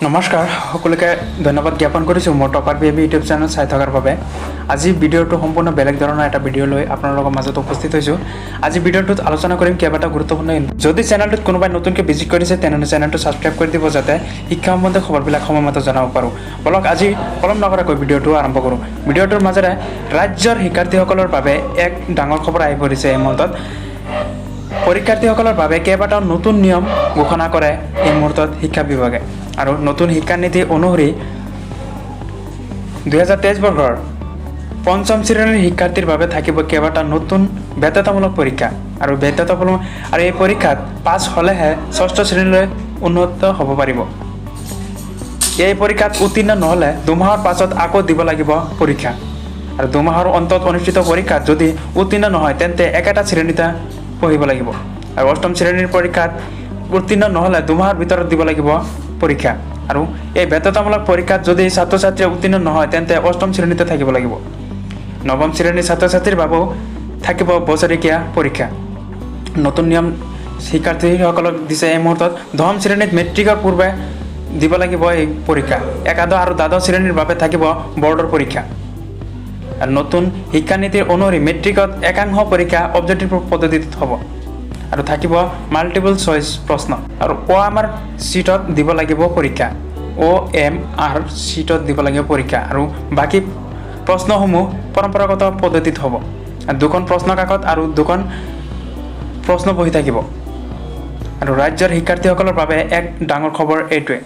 নমস্কাৰ সকলোকে ধন্যবাদ জ্ঞাপন কৰিছোঁ মোৰ টপাৰ বেবি ইউটিউব চেনেল চাই থকাৰ বাবে। আজি ভিডিঅ'টো সম্পূৰ্ণ বেলেগ ধৰণৰ এটা ভিডিঅ' লৈ আপোনালোকৰ মাজত উপস্থিত হৈছোঁ। আজি ভিডিঅ'টোত আলোচনা কৰিম কেইবাটা গুৰুত্বপূৰ্ণ যদি চেনেলটোত কোনোবাই নতুনকৈ ভিজিট কৰিছে তেনেহ'লে চেনেলটো ছাবস্ক্ৰাইব কৰি দিব যাতে শিক্ষা সম্বন্ধীয় খবৰবিলাক সময়মতে জনাব পাৰোঁ। বলক আজি পলম নকৰাকৈ ভিডিঅ'টো আৰম্ভ কৰোঁ। ভিডিঅ'টোৰ মাজেৰে ৰাজ্যৰ শিক্ষাৰ্থীসকলৰ বাবে এক ডাঙৰ খবৰ আহি পৰিছে। এই মুহূৰ্তত পৰীক্ষাৰ্থীসকলৰ বাবে কেইবাটাও নতুন নিয়ম ঘোষণা কৰে এই মুহূৰ্তত শিক্ষা বিভাগে আৰু নতুন শিক্ষানীতি অনুসৰি 2023 বৰ্ষৰ পঞ্চম শ্ৰেণীৰ শিক্ষাৰ্থীৰ বাবে থাকিব কেইবাটা নতুন বাধ্যতামূলক পৰীক্ষা আৰু এই পৰীক্ষাত পাছ হ'লেহে ষষ্ঠ শ্ৰেণীলৈ উন্নত হ'ব পাৰিব। এই পৰীক্ষাত উত্তীৰ্ণ নহ'লে দুমাহৰ পাছত আকৌ দিব লাগিব পৰীক্ষা আৰু দুমাহৰ অন্তত অনুষ্ঠিত পৰীক্ষাত যদি উত্তীৰ্ণ নহয় তেন্তে একেটা শ্ৰেণীতে পঢ়িব লাগিব আৰু অষ্টম শ্ৰেণীৰ পৰীক্ষাত উত্তীৰ্ণ নহ'লে দুমাহৰ ভিতৰত দিব লাগিব পৰীক্ষা আৰু এই বাধ্যতামূলক পৰীক্ষাত যদি ছাত্ৰ ছাত্ৰী উত্তীৰ্ণ নহয় তেন্তে অষ্টম শ্ৰেণীতে থাকিব লাগিব। নৱম শ্ৰেণীৰ ছাত্ৰ ছাত্ৰীৰ বাবেও থাকিব বছৰেকীয়া পৰীক্ষা। নতুন নিয়ম শিক্ষাৰ্থীসকলক দিছে এই মুহূৰ্তত। দশম শ্ৰেণীত মেট্ৰিকৰ পূৰ্বে দিব লাগিব এই পৰীক্ষা। একাদশ আৰু দ্বাদশ শ্ৰেণীৰ বাবে থাকিব বৰ্ডৰ পৰীক্ষা। আৰু নতুন শিক্ষানীতিৰ অনুসৰি মেট্ৰিকত একাংশ পৰীক্ষা অবজেক্টিভ পদ্ধতিত হ'ব আৰু থাকিব মাল্টিপল চইচ প্ৰশ্ন আৰু OMR চিটত দিব লাগিব পৰীক্ষা। OMR চিটত দিব লাগিব পৰীক্ষা আৰু বাকী প্ৰশ্নসমূহ পৰম্পৰাগত পদ্ধতিত হ'ব। দুখন প্ৰশ্ন কাকত আৰু দুখন প্ৰশ্ন বহি থাকিব আৰু ৰাজ্যৰ শিক্ষাৰ্থীসকলৰ বাবে এক ডাঙৰ খবৰ এইটোৱে।